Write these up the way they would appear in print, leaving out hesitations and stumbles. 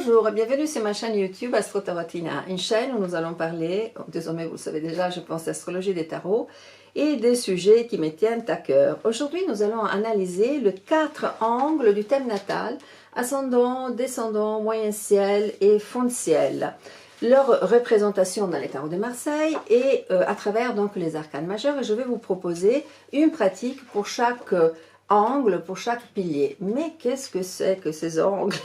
Bonjour, bienvenue sur ma chaîne YouTube Astro Tarotina, une chaîne où nous allons parler, désormais vous le savez déjà, je pense d'astrologie des tarots et des sujets qui me tiennent à cœur. Aujourd'hui nous allons analyser les 4 angles du thème natal, ascendant, descendant, moyen ciel et fond de ciel. Leur représentation dans les tarots de Marseille et à travers donc les arcanes majeurs, et je vais vous proposer une pratique pour chaque angle, pour chaque pilier. Mais qu'est-ce que c'est que ces angles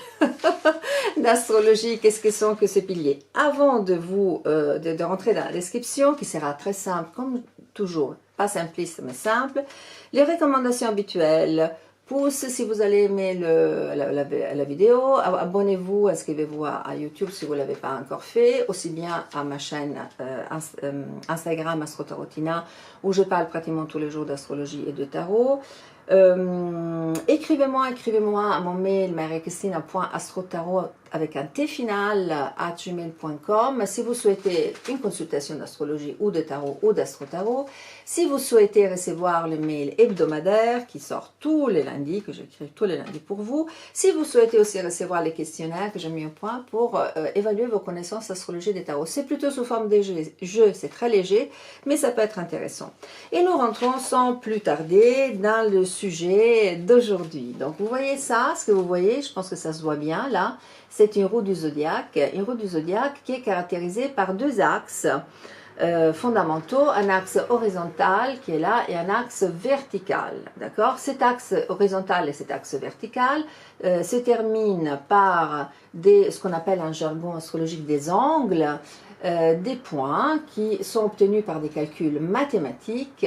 d'astrologie? Qu'est-ce que sont que ces piliers? Avant de rentrer dans la description, qui sera très simple comme toujours, pas simpliste mais simple, les recommandations habituelles. Pouce si vous allez aimer la vidéo, abonnez-vous, inscrivez-vous à YouTube si vous ne l'avez pas encore fait, aussi bien à ma chaîne Instagram Astro Tarotina, où je parle pratiquement tous les jours d'astrologie et de tarot. Écrivez-moi à mon mail mariachristina.astrotarot avec un T final @gmail.com si vous souhaitez une consultation d'astrologie ou de tarot ou d'astro-tarot. Si vous souhaitez recevoir le mail hebdomadaire qui sort tous les lundis, que j'écris tous les lundis pour vous. Si vous souhaitez aussi recevoir les questionnaires que j'ai mis au point pour évaluer vos connaissances d'astrologie des tarots. C'est plutôt sous forme de jeu, c'est très léger, mais ça peut être intéressant. Et nous rentrons sans plus tarder dans le sujet d'aujourd'hui. Donc vous voyez ça, ce que vous voyez, je pense que ça se voit bien là. C'est une roue du zodiaque qui est caractérisée par deux axes fondamentaux, un axe horizontal qui est là et un axe vertical. D'accord? Cet axe horizontal et cet axe vertical se terminent par ce qu'on appelle en jargon astrologique des angles, des points qui sont obtenus par des calculs mathématiques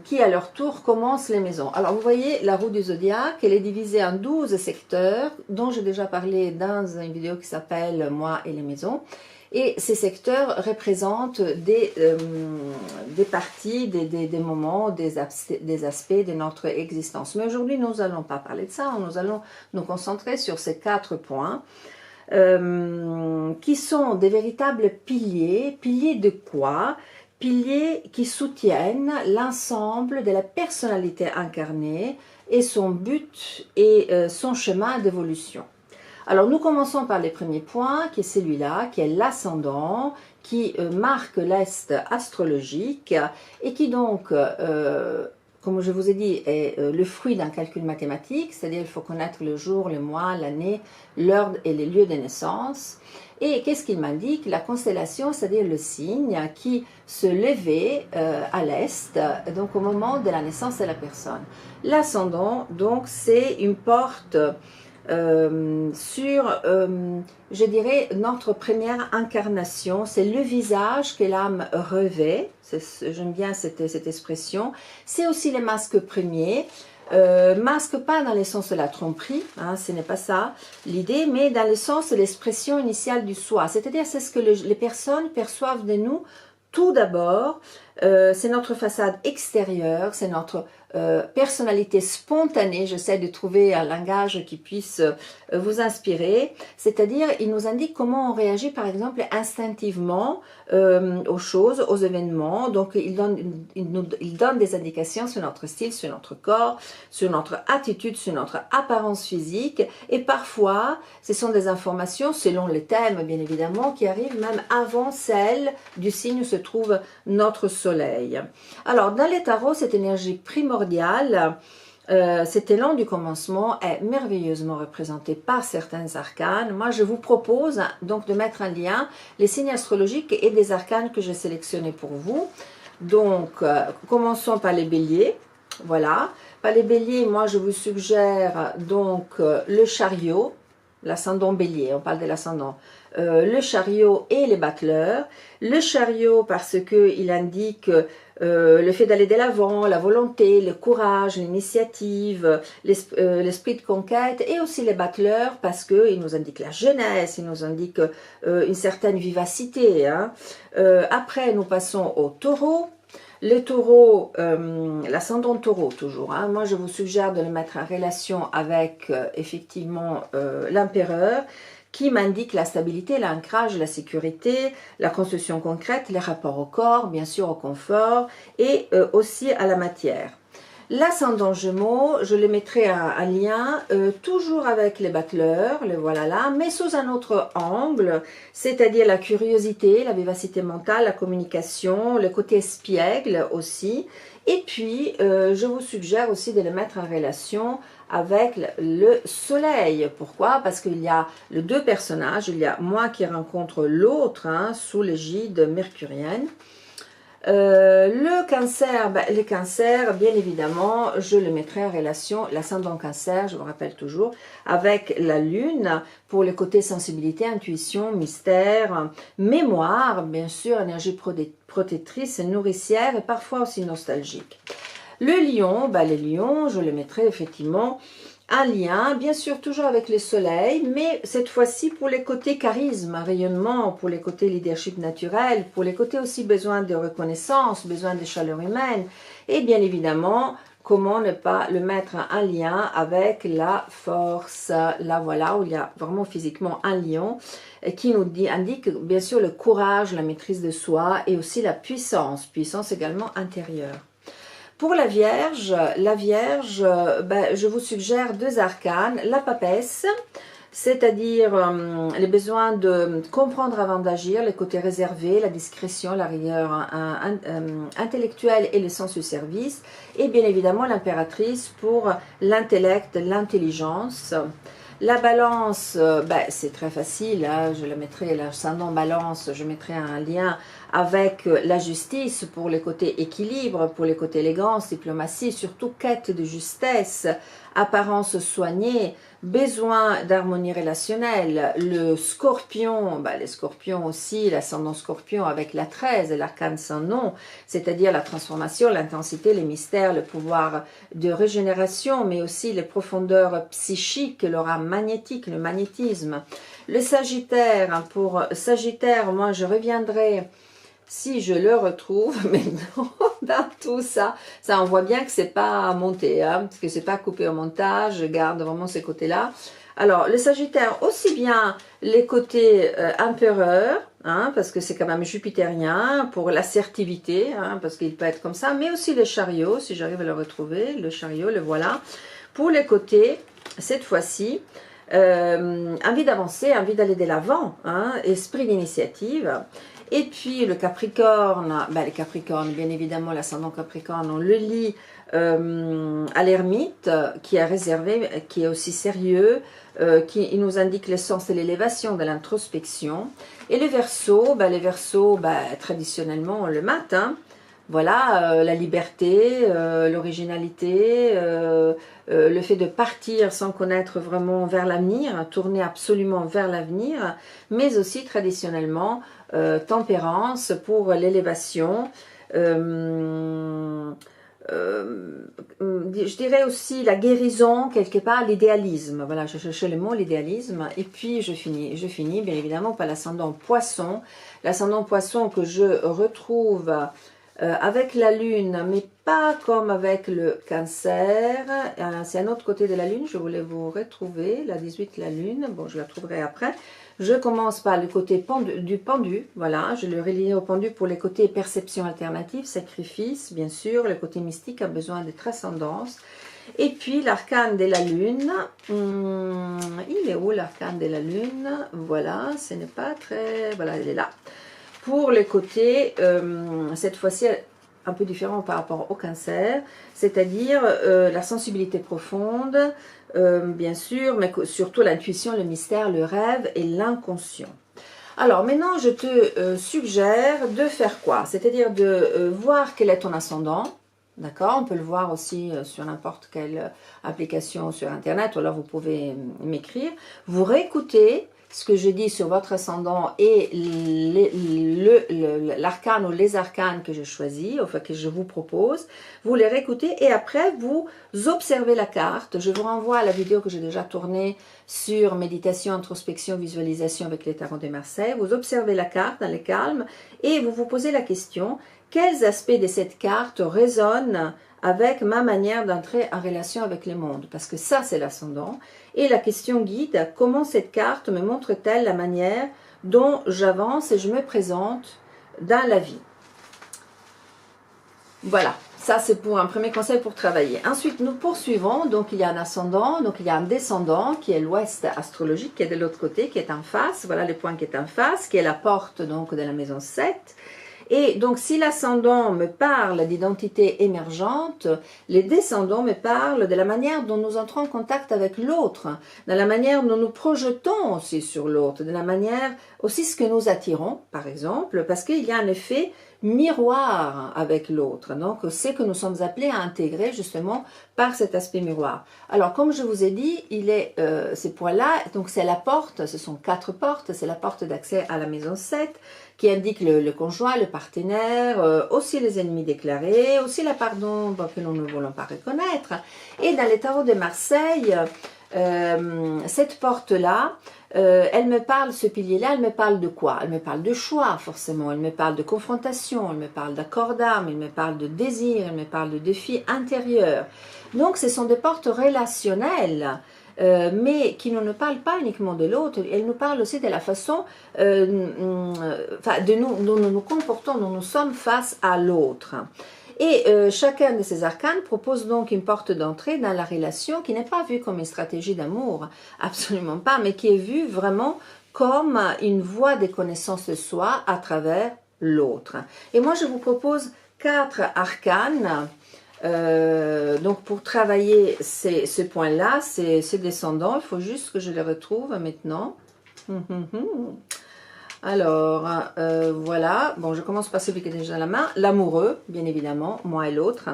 qui à leur tour commencent les maisons. Alors vous voyez la roue du zodiaque, elle est divisée en 12 secteurs dont j'ai déjà parlé dans une vidéo qui s'appelle Moi et les maisons. Et ces secteurs représentent des parties, des moments, des aspects de notre existence. Mais aujourd'hui, nous n'allons pas parler de ça, nous allons nous concentrer sur ces 4 points qui sont des véritables piliers. Piliers de quoi? Piliers qui soutiennent l'ensemble de la personnalité incarnée et son but et son chemin d'évolution. Alors nous commençons par les premiers points, qui est celui-là, qui est l'ascendant, qui marque l'est astrologique et qui donc, comme je vous ai dit, est le fruit d'un calcul mathématique, c'est-à-dire il faut connaître le jour, le mois, l'année, l'heure et les lieux de naissance. Et qu'est-ce qu'il m'indique? La constellation, c'est-à-dire le signe qui se levait à l'est, donc au moment de la naissance de la personne. L'ascendant, donc, c'est une porte sur, je dirais, notre première incarnation. C'est le visage que l'âme revêt, j'aime bien cette expression. C'est aussi les masques premiers. Masque pas dans le sens de la tromperie, hein, ce n'est pas ça l'idée, mais dans le sens de l'expression initiale du soi, c'est-à-dire c'est ce que les personnes perçoivent de nous tout d'abord, c'est notre façade extérieure, c'est notre personnalité spontanée. J'essaie de trouver un langage qui puisse vous inspirer, c'est-à-dire il nous indique comment on réagit par exemple instinctivement aux choses, aux événements. Donc il donne des indications sur notre style, sur notre corps, sur notre attitude, sur notre apparence physique, et parfois ce sont des informations selon les thèmes bien évidemment qui arrivent même avant celle du signe où se trouve notre soleil. Alors dans les tarots, cette énergie primordiale, cet élan du commencement est merveilleusement représenté par certains arcanes. Moi je vous propose donc de mettre en lien les signes astrologiques et des arcanes que j'ai sélectionnés pour vous. Donc commençons par les béliers. Voilà, par les béliers, moi je vous suggère donc le chariot, l'ascendant bélier, on parle de l'ascendant, le chariot et les battleurs. Le chariot parce qu'il indique le fait d'aller de l'avant, la volonté, le courage, l'initiative, l'esprit de conquête, et aussi les battleurs parce qu'il nous indique la jeunesse, il nous indique une certaine vivacité, hein. Après nous passons au taureau. Les taureaux, l'ascendant taureau toujours, hein. Moi je vous suggère de le mettre en relation avec effectivement l'empereur, qui m'indique la stabilité, l'ancrage, la sécurité, la construction concrète, les rapports au corps, bien sûr au confort et aussi à la matière. L'ascendant Gémeaux, je le mettrai en lien toujours avec les battleurs, le voilà là, mais sous un autre angle, c'est-à-dire la curiosité, la vivacité mentale, la communication, le côté espiègle aussi. Et puis, je vous suggère aussi de le mettre en relation avec le soleil. Pourquoi? Parce qu'il y a les deux personnages, il y a moi qui rencontre l'autre sous l'égide mercurienne. Le cancer, ben, les cancers, bien évidemment, je le mettrai en relation, l'ascendant cancer, je vous rappelle toujours, avec la lune, pour le côté sensibilité, intuition, mystère, mémoire, bien sûr, énergie protectrice, nourricière et parfois aussi nostalgique. Le lion, ben, les lions, je le mettrai effectivement un lien, bien sûr toujours avec le soleil, mais cette fois-ci pour les côtés charisme, rayonnement, pour les côtés leadership naturel, pour les côtés aussi besoin de reconnaissance, besoin de chaleur humaine, et bien évidemment, comment ne pas le mettre en lien avec la force, là voilà, où il y a vraiment physiquement un lion, qui nous indique bien sûr le courage, la maîtrise de soi, et aussi la puissance également intérieure. Pour la Vierge, ben, je vous suggère deux arcanes, la papesse, c'est-à-dire les besoins de comprendre avant d'agir, les côtés réservés, la discrétion, la rigueur intellectuelle et le sens du service, et bien évidemment l'impératrice pour l'intellect, l'intelligence. La balance, ben, c'est très facile, je la mettrai, l'ascendant balance, je mettrai un lien avec la justice pour les côtés équilibre, pour les côtés élégance, diplomatie, surtout quête de justesse, apparence soignée, besoin d'harmonie relationnelle. Le scorpion, ben, les scorpions aussi, l'ascendant scorpion avec la 13 et l'arcane sans nom, c'est-à-dire la transformation, l'intensité, les mystères, le pouvoir de régénération, mais aussi les profondeurs psychiques, l'aura magnétique, le magnétisme. Le Sagittaire, pour Sagittaire, moi je reviendrai si je le retrouve, mais non, dans tout ça, on voit bien que c'est pas monté, parce que c'est pas coupé au montage, je garde vraiment ces côtés-là. Alors, le Sagittaire, aussi bien les côtés empereur, parce que c'est quand même jupitérien, pour l'assertivité, parce qu'il peut être comme ça, mais aussi le chariot, si j'arrive à le retrouver, le chariot, le voilà. Pour les côtés, cette fois-ci, envie d'avancer, envie d'aller de l'avant, esprit d'initiative. Et puis le Capricorne, ben les Capricornes, bien évidemment l'ascendant Capricorne, on le lit à l'ermite, qui est réservé, qui est aussi sérieux, qui nous indique l'essence et l'élévation de l'introspection. Et les Verseaux, les Verseaux, traditionnellement le matin, voilà, la liberté, l'originalité, le fait de partir sans connaître vraiment vers l'avenir, tourner absolument vers l'avenir, mais aussi traditionnellement tempérance pour l'élévation, je dirais aussi la guérison, quelque part l'idéalisme, voilà, je cherchais le mot l'idéalisme, et puis je finis bien évidemment par l'ascendant poisson que je retrouve avec la lune, mais pas comme avec le cancer, c'est un autre côté de la lune, je voulais vous retrouver, la 18, la lune, bon je la trouverai après. Je commence par le côté du pendu, voilà, je le relie au pendu pour les côtés perception alternative, sacrifice, bien sûr, le côté mystique a besoin de transcendance. Et puis l'arcane de la lune, il est où l'arcane de la lune? Voilà, ce n'est pas très, voilà, il est là. Pour les côtés, cette fois-ci, un peu différent par rapport au cancer, c'est-à-dire la sensibilité profonde, bien sûr, mais surtout l'intuition, le mystère, le rêve et l'inconscient. Alors maintenant, je te suggère de faire quoi? C'est-à-dire de voir quel est ton ascendant, d'accord? On peut le voir aussi sur n'importe quelle application sur Internet, ou alors vous pouvez m'écrire. Vous réécoutez ce que je dis sur votre ascendant et l'arcane ou les arcanes que je choisis, enfin que je vous propose, vous les réécoutez et après vous observez la carte. Je vous renvoie à la vidéo que j'ai déjà tournée sur méditation, introspection, visualisation avec les tarots de Marseille. Vous observez la carte dans le calme et vous vous posez la question, quels aspects de cette carte résonnent avec ma manière d'entrer en relation avec le monde, parce que ça c'est l'ascendant. Et la question guide, comment cette carte me montre-t-elle la manière dont j'avance et je me présente dans la vie? Voilà, Ça, c'est pour un premier conseil pour travailler. Ensuite, nous poursuivons. Donc, il y a un ascendant, donc il y a un descendant qui est l'ouest astrologique, qui est de l'autre côté, qui est en face. Voilà le point qui est en face, qui est la porte donc de la maison 7. Et donc, si l'ascendant me parle d'identité émergente, les descendants me parlent de la manière dont nous entrons en contact avec l'autre, de la manière dont nous projetons aussi sur l'autre, de la manière aussi ce que nous attirons, par exemple, parce qu'il y a un effet miroir avec l'autre. Donc, c'est que nous sommes appelés à intégrer justement par cet aspect miroir. Alors, comme je vous ai dit, il est ces points-là, donc c'est la porte, ce sont 4 portes, c'est la porte d'accès à la maison 7, qui indique le conjoint, le partenaire, aussi les ennemis déclarés, aussi la part d'ombre que nous ne voulons pas reconnaître. Et dans les tarots de Marseille, cette porte-là, elle me parle, ce pilier-là, elle me parle de quoi? Elle me parle de choix, forcément, elle me parle de confrontation, elle me parle d'accord d'âme, elle me parle de désir, elle me parle de défis intérieurs. Donc, ce sont des portes relationnelles, mais qui ne nous parlent pas uniquement de l'autre, elles nous parlent aussi de la façon de nous, dont nous nous comportons, dont nous sommes face à l'autre. Et chacun de ces arcanes propose donc une porte d'entrée dans la relation qui n'est pas vue comme une stratégie d'amour, absolument pas, mais qui est vue vraiment comme une voie de connaissance de soi à travers l'autre. Et moi, je vous propose 4 arcanes. Donc pour travailler ce point-là, ces descendants, il faut juste que je les retrouve maintenant. Alors, voilà, bon, je commence par celui qui est déjà à la main, l'amoureux, bien évidemment, moi et l'autre.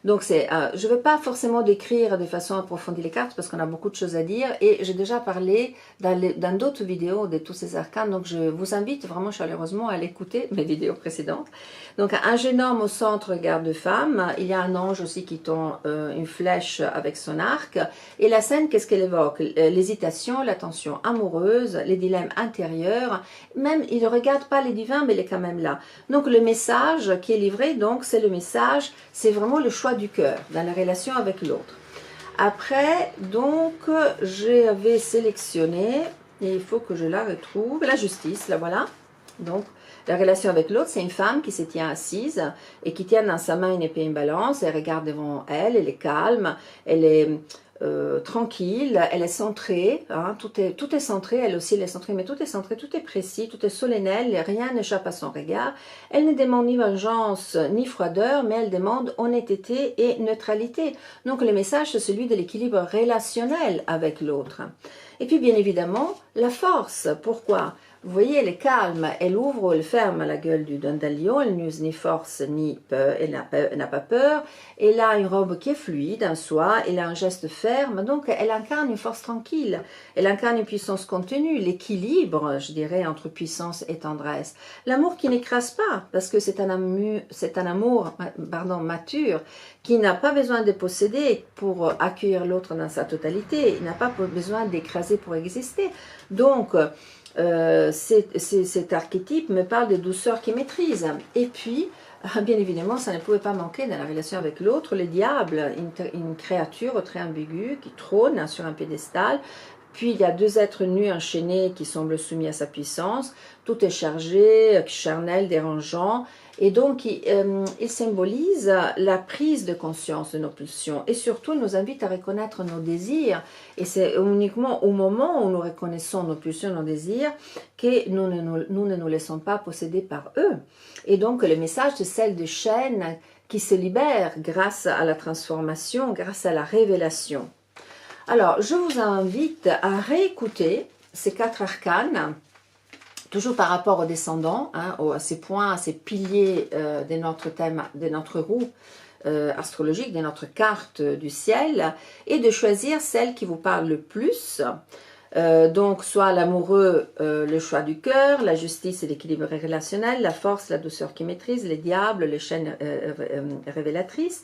Donc, je ne vais pas forcément décrire de façon approfondie les cartes parce qu'on a beaucoup de choses à dire et j'ai déjà parlé dans d'autres vidéos de tous ces arcanes, donc je vous invite vraiment chaleureusement à aller écouter mes vidéos précédentes. Donc, un jeune homme au centre regarde femme, il y a un ange aussi qui tend une flèche avec son arc, et la scène, qu'est-ce qu'elle évoque? L'hésitation, la tension amoureuse, les dilemmes intérieurs. Même, il ne regarde pas les divins, mais il est quand même là. Donc, le message qui est livré, donc, c'est le message, c'est vraiment le choix du cœur dans la relation avec l'autre. Après, donc, j'avais sélectionné, et il faut que je la retrouve, la justice, là, voilà. Donc, la relation avec l'autre, c'est une femme qui se tient assise et qui tient dans sa main une épée et une balance. Elle regarde devant elle, elle est calme, elle est tranquille, elle est centrée, hein, tout est centré, elle aussi elle est centrée, mais tout est centré, tout est précis, tout est solennel, rien n'échappe à son regard. Elle ne demande ni vengeance ni froideur, mais elle demande honnêteté et neutralité. Donc le message, c'est celui de l'équilibre relationnel avec l'autre. Et puis bien évidemment, la force. Pourquoi ? Vous voyez, elle est calme, elle ouvre ou elle ferme la gueule d'un lion, elle n'use ni force ni peur, elle n'a pas peur, elle a une robe qui est fluide en soi, elle a un geste ferme, donc elle incarne une force tranquille, elle incarne une puissance contenue, l'équilibre, je dirais, entre puissance et tendresse. L'amour qui n'écrase pas, parce que c'est un amour mature, qui n'a pas besoin de posséder pour accueillir l'autre dans sa totalité, il n'a pas besoin d'écraser pour exister. Donc, cet archétype me parle de douceur qui maîtrise. Et puis, bien évidemment, ça ne pouvait pas manquer dans la relation avec l'autre, le diable, une créature très ambiguë qui trône sur un piédestal. Puis, il y a 2 êtres nus enchaînés qui semblent soumis à sa puissance. Tout est chargé, charnel, dérangeant. Et donc, il symbolise la prise de conscience de nos pulsions et surtout nous invite à reconnaître nos désirs. Et c'est uniquement au moment où nous reconnaissons nos pulsions, nos désirs, que nous ne nous laissons pas posséder par eux. Et donc, le message de celle de chaîne qui se libère grâce à la transformation, grâce à la révélation. Alors, je vous invite à réécouter ces 4 arcanes, toujours par rapport aux descendants, hein, à ces points, à ces piliers de notre thème, de notre roue astrologique, de notre carte du ciel, et de choisir celle qui vous parle le plus. Donc, soit l'amoureux, le choix du cœur, la justice et l'équilibre relationnel, la force, la douceur qui maîtrise, les diables, les chaînes révélatrices,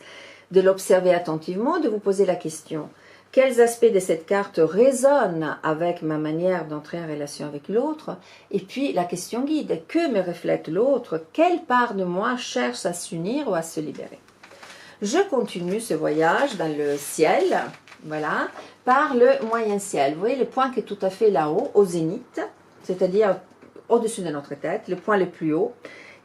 de l'observer attentivement, de vous poser la question. Quels aspects de cette carte résonnent avec ma manière d'entrer en relation avec l'autre? Et puis la question guide, que me reflète l'autre? Quelle part de moi cherche à s'unir ou à se libérer? Je continue ce voyage dans le ciel, voilà, par le moyen ciel. Vous voyez le point qui est tout à fait là-haut, au zénith, c'est-à-dire au-dessus de notre tête, le point le plus haut.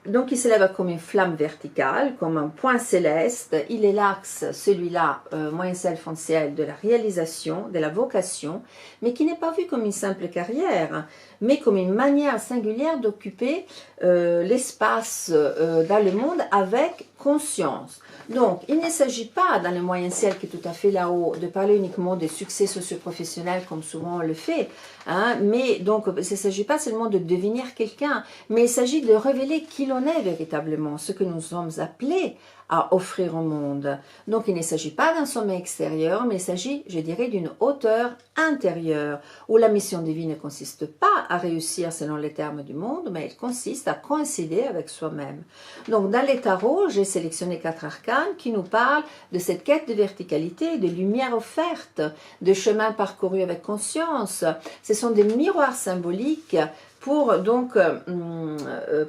Donc il s'élève comme une flamme verticale, comme un point céleste. Il est l'axe, celui-là, moyen ciel, fond ciel, de la réalisation, de la vocation, mais qui n'est pas vu comme une simple carrière, mais comme une manière singulière d'occuper l'espace dans le monde avec conscience. Donc, il ne s'agit pas, dans le moyen ciel qui est tout à fait là-haut, de parler uniquement des succès socio-professionnels comme souvent on le fait, hein, mais donc, il ne s'agit pas seulement de devenir quelqu'un, mais il s'agit de révéler qui l'on est véritablement, ce que nous sommes appelés à offrir au monde. Donc, il ne s'agit pas d'un sommet extérieur, mais il s'agit, je dirais, d'une hauteur intérieure, où la mission divine ne consiste pas à réussir selon les termes du monde, mais elle consiste à coïncider avec soi-même. Donc, dans les tarots, j'ai sélectionné 4 arcanes qui nous parlent de cette quête de verticalité, de lumière offerte, de chemin parcouru avec conscience. Ce sont des miroirs symboliques pour donc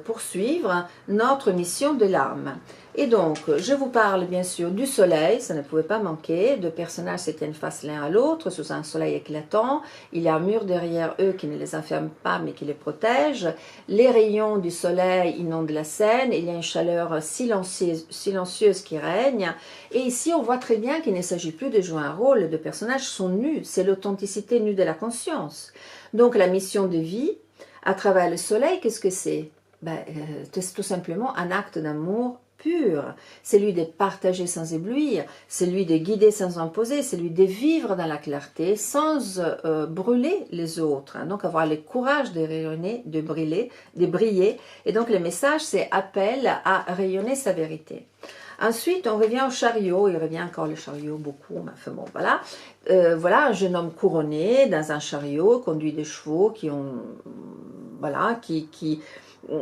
poursuivre notre mission de l'âme. Et donc, je vous parle bien sûr du soleil, ça ne pouvait pas manquer, deux personnages se tiennent face l'un à l'autre sous un soleil éclatant, il y a un mur derrière eux qui ne les enferme pas mais qui les protège, les rayons du soleil inondent la scène, il y a une chaleur silencieuse qui règne, et ici on voit très bien qu'il ne s'agit plus de jouer un rôle, les deux personnages sont nus, c'est l'authenticité nue de la conscience. Donc la mission de vie, à travers le soleil, qu'est-ce que c'est? C'est tout simplement un acte d'amour pur, c'est lui de partager sans éblouir, c'est lui de guider sans imposer, c'est lui de vivre dans la clarté sans brûler les autres, hein. Donc avoir le courage de rayonner, de briller, et donc le message c'est appel à rayonner sa vérité. Ensuite, on revient au chariot, il revient encore le chariot beaucoup, mais enfin bon, voilà. Voilà un jeune homme couronné dans un chariot, conduit de chevaux qui ont, voilà, qui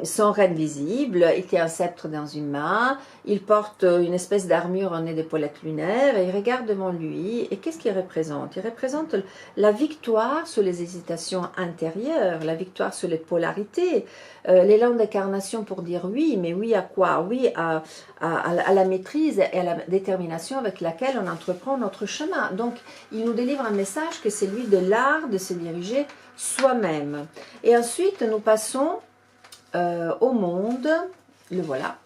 sont reines visibles, il tient un sceptre dans une main, il porte une espèce d'armure en nez d'épaulettes lunaires et il regarde devant lui. Et qu'est-ce qu'il représente? Il représente la victoire sur les hésitations intérieures, la victoire sur les polarités, l'élan d'incarnation pour dire oui, mais oui à quoi? Oui à la maîtrise et à la détermination avec laquelle on entreprend notre chemin. Donc, il nous délivre un message que c'est lui de l'art de se diriger soi-même. Et ensuite, nous passons au monde, le voilà.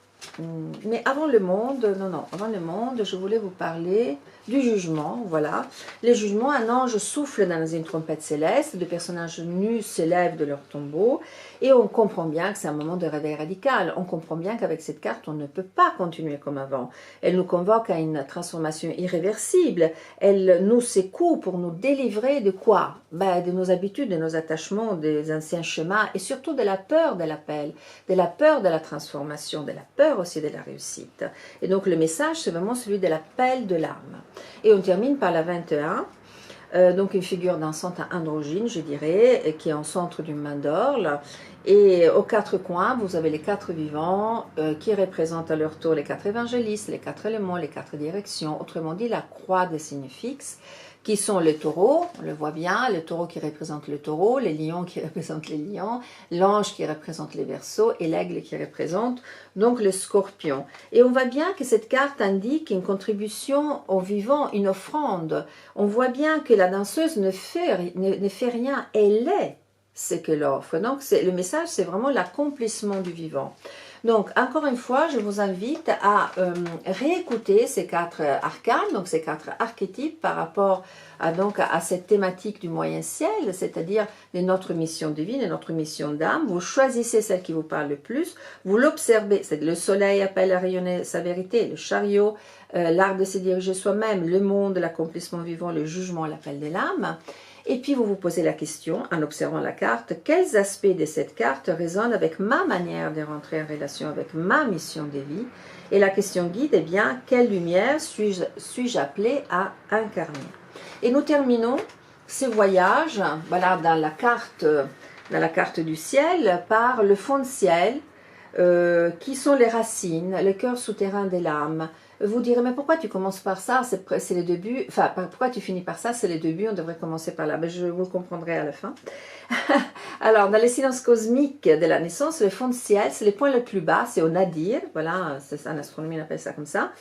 Mais avant le monde, avant le monde, je voulais vous parler du jugement, voilà. Les jugements, un ange souffle dans une trompette céleste, deux personnages nus s'élèvent de leur tombeau, et on comprend bien que c'est un moment de réveil radical. On comprend bien qu'avec cette carte, on ne peut pas continuer comme avant. Elle nous convoque à une transformation irréversible. Elle nous secoue pour nous délivrer de quoi? De nos habitudes, de nos attachements, des anciens schémas, et surtout de la peur de l'appel, de la peur de la transformation, de la peur aussi de la réussite. Et donc le message, c'est vraiment celui de l'appel de l'âme. Et on termine par la 21, donc une figure dansante androgyne, je dirais, qui est en centre d'une main d'or. Et aux 4 coins, vous avez les 4 vivants qui représentent à leur tour les 4 évangélistes, les 4 éléments, les 4 directions, autrement dit la croix des signes fixes, qui sont le taureau, on le voit bien, le taureau qui représente le taureau, les lions qui représentent les lions, l'ange qui représente les verseaux et l'aigle qui représente donc le scorpion. Et on voit bien que cette carte indique une contribution au vivant, une offrande. On voit bien que la danseuse ne fait rien, elle est ce qu'elle offre. Donc le message, c'est vraiment l'accomplissement du vivant. Donc, encore une fois, je vous invite à réécouter ces 4 arcanes, donc ces 4 archétypes par rapport à cette thématique du moyen ciel, c'est-à-dire de notre mission divine et notre mission d'âme. Vous choisissez celle qui vous parle le plus, vous l'observez, c'est le soleil appelle à rayonner sa vérité, le chariot, l'art de se diriger soi-même, le monde, l'accomplissement vivant, le jugement, l'appel de l'âme. Et puis vous vous posez la question, en observant la carte, quels aspects de cette carte résonnent avec ma manière de rentrer en relation avec ma mission de vie? Et la question guide, eh bien, quelle lumière suis-je appelé à incarner? Et nous terminons ce voyage, voilà, dans la carte du ciel, par le fond de ciel, qui sont les racines, le cœur souterrain de l'âme. Vous direz, mais pourquoi tu commences par ça? C'est le début. Enfin, pourquoi tu finis par ça? C'est le début, on devrait commencer par là. Mais je vous comprendrai à la fin. Alors, dans les silences cosmiques de la naissance, le fond de ciel, c'est les points les plus bas, c'est au nadir. Voilà, en astronomie, on appelle ça comme ça.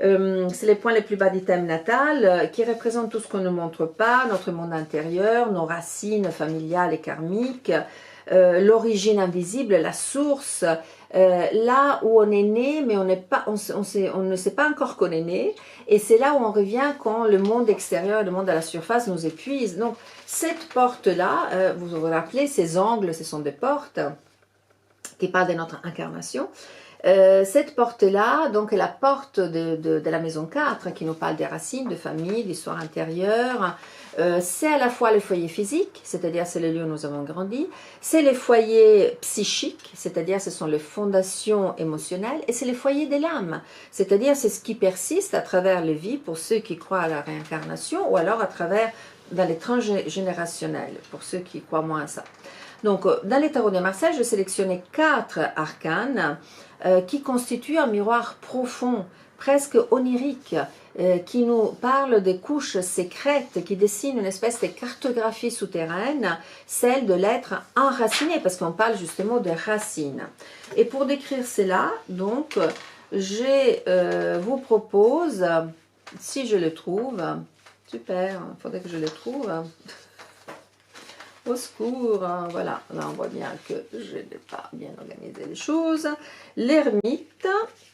C'est les points les plus bas du thème natal qui représentent tout ce qu'on ne montre pas, notre monde intérieur, nos racines familiales et karmiques, l'origine invisible, la source, là où on est né, mais on ne sait pas encore qu'on est né, et c'est là où on revient quand le monde extérieur, le monde à la surface nous épuise. Donc cette porte-là, vous vous rappelez, ces angles, ce sont des portes qui parlent de notre incarnation. Cette porte-là, donc est la porte de la maison 4 qui nous parle des racines, de famille, d'histoire intérieure. C'est à la fois le foyer physique, c'est-à-dire c'est le lieu où nous avons grandi, c'est les foyers psychiques, c'est-à-dire ce sont les fondations émotionnelles, et c'est les foyers de l'âme, c'est-à-dire c'est ce qui persiste à travers les vies pour ceux qui croient à la réincarnation, ou alors à travers dans les transgénérationnels, pour ceux qui croient moins à ça. Donc dans les tarots de Marseille, je sélectionnais 4 arcanes qui constituent un miroir profond, presque onirique, qui nous parle des couches sécrètes, qui dessinent une espèce de cartographie souterraine, celle de l'être enraciné, parce qu'on parle justement de racines. Et pour décrire cela, donc, je vous propose, si je le trouve, super, il faudrait que je le trouve, au secours, hein, voilà, là on voit bien que je n'ai pas bien organisé les choses. L'ermite,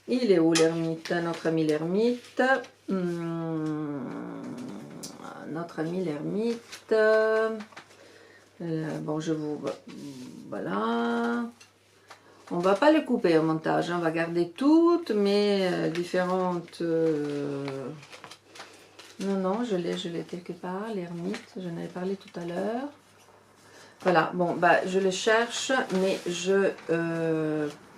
il est où l'ermite? Notre ami l'ermite, notre ami l'ermite, bon je vous, voilà, on va pas les couper au montage, hein, on va garder toutes mes différentes, non, je l'ai quelque part, l'ermite, j'en avais parlé tout à l'heure. Voilà, bon, bah, je le cherche, mais je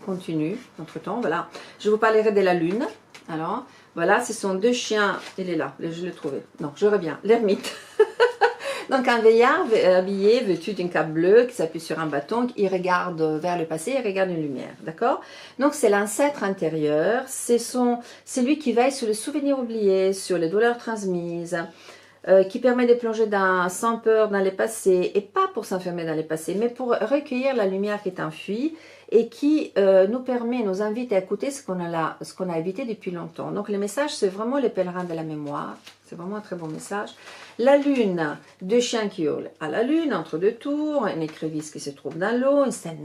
continue entre temps. Voilà, je vous parlerai de la lune. Alors, voilà, ce sont 2 chiens. Il est là, je l'ai trouvé. Non, je reviens. L'ermite. Donc, un vieillard habillé, vêtu d'une cape bleue, qui s'appuie sur un bâton, il regarde vers le passé, il regarde une lumière. D'accord? Donc, c'est l'ancêtre intérieur. C'est lui qui veille sur les souvenirs oubliés, sur les douleurs transmises. Qui permet de plonger sans peur dans les passés, et pas pour s'enfermer dans les passés, mais pour recueillir la lumière qui est enfuie, et qui nous invite à écouter ce qu'on a évité depuis longtemps. Donc le message, c'est vraiment les pèlerins de la mémoire, c'est vraiment un très bon message. La lune, 2 chiens qui hurlent à la lune, entre 2 tours, une écrevisse qui se trouve dans l'eau, une scène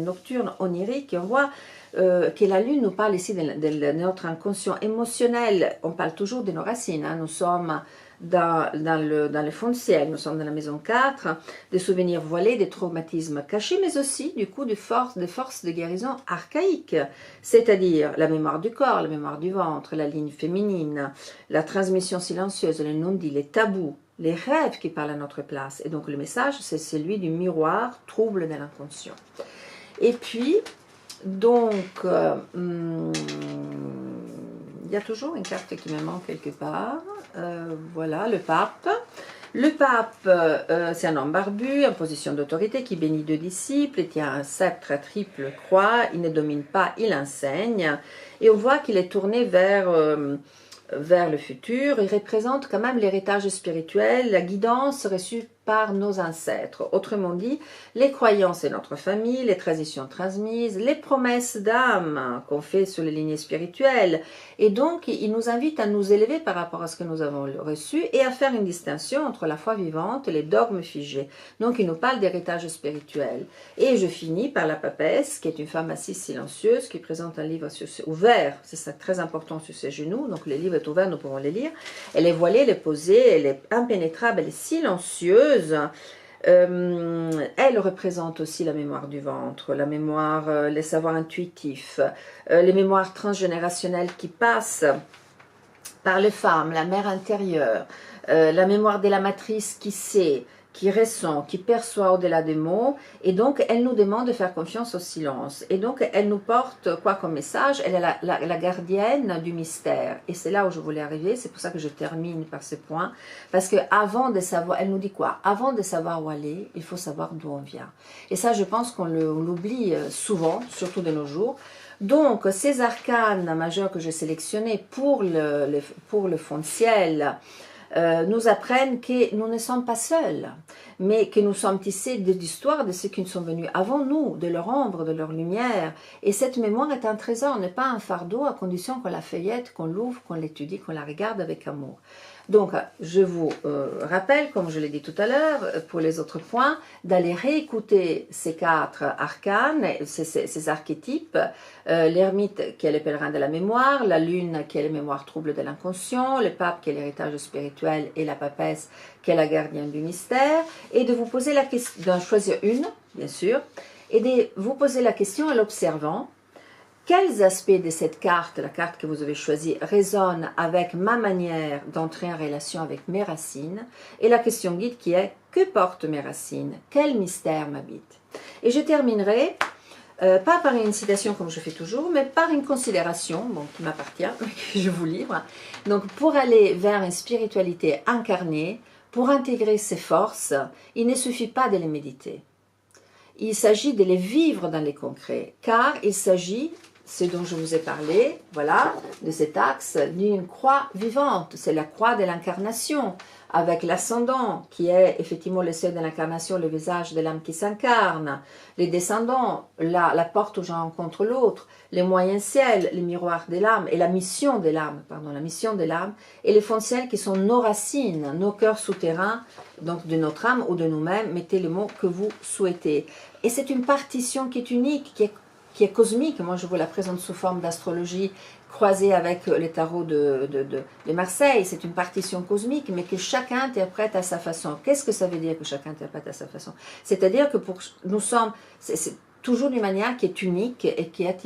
nocturne onirique, on voit que la lune nous parle ici de notre inconscient émotionnel. On parle toujours de nos racines, hein. Nous sommes dans le fond de ciel, nous sommes dans la maison 4, des souvenirs voilés, des traumatismes cachés, mais aussi du coup des forces de guérison archaïques, c'est-à-dire la mémoire du corps, la mémoire du ventre, la ligne féminine, la transmission silencieuse, les non-dits, les tabous, les rêves qui parlent à notre place. Et donc le message, c'est celui du miroir trouble de l'inconscient. Et puis, donc, il y a toujours une carte qui me manque quelque part. Voilà, le pape. Le pape, c'est un homme barbu, en position d'autorité, qui bénit 2 disciples, il tient un sceptre à triple croix, il ne domine pas, il enseigne. Et on voit qu'il est tourné vers le futur. Il représente quand même l'héritage spirituel, la guidance reçue par nos ancêtres. Autrement dit, les croyances de notre famille, les traditions transmises, les promesses d'âme qu'on fait sur les lignées spirituelles. Et donc, il nous invite à nous élever par rapport à ce que nous avons reçu et à faire une distinction entre la foi vivante et les dogmes figés. Donc, il nous parle d'héritage spirituel. Et je finis par la papesse, qui est une femme assise silencieuse, qui présente un livre ouvert, c'est ça, très important, sur ses genoux. Donc, le livre est ouvert, nous pouvons le lire. Elle est voilée, elle est posée, elle est impénétrable, elle est silencieuse. Elle représente aussi la mémoire du ventre, la mémoire, les savoirs intuitifs, les mémoires transgénérationnelles qui passent par les femmes, la mère intérieure, la mémoire de la matrice qui sait, qui ressent, qui perçoit au-delà des mots, et donc elle nous demande de faire confiance au silence. Et donc elle nous porte quoi comme message? Elle est la gardienne du mystère. Et c'est là où je voulais arriver, c'est pour ça que je termine par ce point, parce que avant de savoir, elle nous dit quoi? Avant de savoir où aller, il faut savoir d'où on vient. Et ça, je pense qu'on l'oublie souvent, surtout de nos jours. Donc, ces arcanes majeurs que j'ai sélectionnés pour le fond de ciel, nous apprennent que nous ne sommes pas seuls. mais que nous sommes tissés de l'histoire de ceux qui sont venus avant nous, de leur ombre, de leur lumière. Et cette mémoire est un trésor, n'est pas un fardeau, à condition qu'on la feuillette, qu'on l'ouvre, qu'on l'étudie, qu'on la regarde avec amour. Donc, je vous rappelle, comme je l'ai dit tout à l'heure, pour les autres points, d'aller réécouter ces 4 arcanes, ces archétypes, l'ermite qui est le pèlerin de la mémoire, la lune qui est la mémoire trouble de l'inconscient, le pape qui est l'héritage spirituel et la papesse qui est la gardienne du mystère, et de vous poser la question, d'en choisir une, bien sûr, et de vous poser la question en l'observant. Quels aspects de cette carte, la carte que vous avez choisie, résonnent avec ma manière d'entrer en relation avec mes racines? Et la question guide qui est, que portent mes racines? Quel mystère m'habite? Et je terminerai, pas par une citation comme je fais toujours, mais par une considération, bon, qui m'appartient, que je vous livre. Donc, pour aller vers une spiritualité incarnée, pour intégrer ces forces, il ne suffit pas de les méditer. Il s'agit de les vivre dans les concrets, car il s'agit, ce dont je vous ai parlé, voilà, de cet axe, d'une croix vivante. C'est la croix de l'incarnation, avec l'ascendant, qui est effectivement le seuil de l'incarnation, le visage de l'âme qui s'incarne, les descendants, la porte où j'en rencontre l'autre, les moyens ciels, les miroirs de l'âme, et la mission de l'âme, pardon, la mission de l'âme, et les fonds ciels qui sont nos racines, nos cœurs souterrains, donc de notre âme ou de nous-mêmes, mettez le mot que vous souhaitez. Et c'est une partition qui est unique, qui est cosmique. Moi, je vous la présente sous forme d'astrologie croisée avec les tarots de Marseille. C'est une partition cosmique, mais que chacun interprète à sa façon. Qu'est-ce que ça veut dire que chacun interprète à sa façon? C'est-à-dire que nous sommes... C'est toujours d'une manière qui est unique et qui est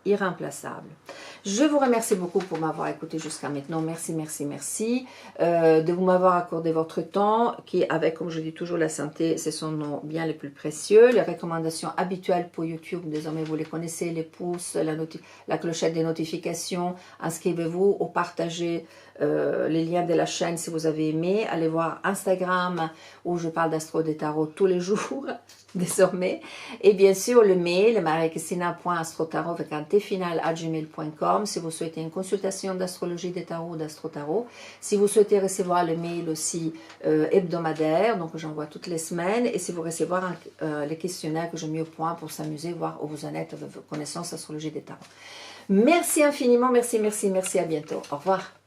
irremplaçable. Je vous remercie beaucoup pour m'avoir écouté jusqu'à maintenant. Merci, merci, merci de vous m'avoir accordé votre temps, qui avec, comme je dis toujours, la santé, ce sont nos biens les plus précieux. Les recommandations habituelles pour YouTube, désormais vous les connaissez, les pouces, la clochette des notifications, inscrivez-vous ou partagez les liens de la chaîne si vous avez aimé. Allez voir Instagram où je parle d'astro des tarots tous les jours désormais. Et bien sûr le mail mariachristina.astrotarot avec un t final @gmail.com si vous souhaitez une consultation d'astrologie des tarots ou d'astro-tarot. Si vous souhaitez recevoir le mail aussi hebdomadaire, donc j'envoie toutes les semaines, et si vous recevoir les questionnaires que j'ai mis au point pour s'amuser, voir où vous en êtes avec vos connaissances d'astrologie des tarots. Merci infiniment, merci, merci, merci, à bientôt. Au revoir.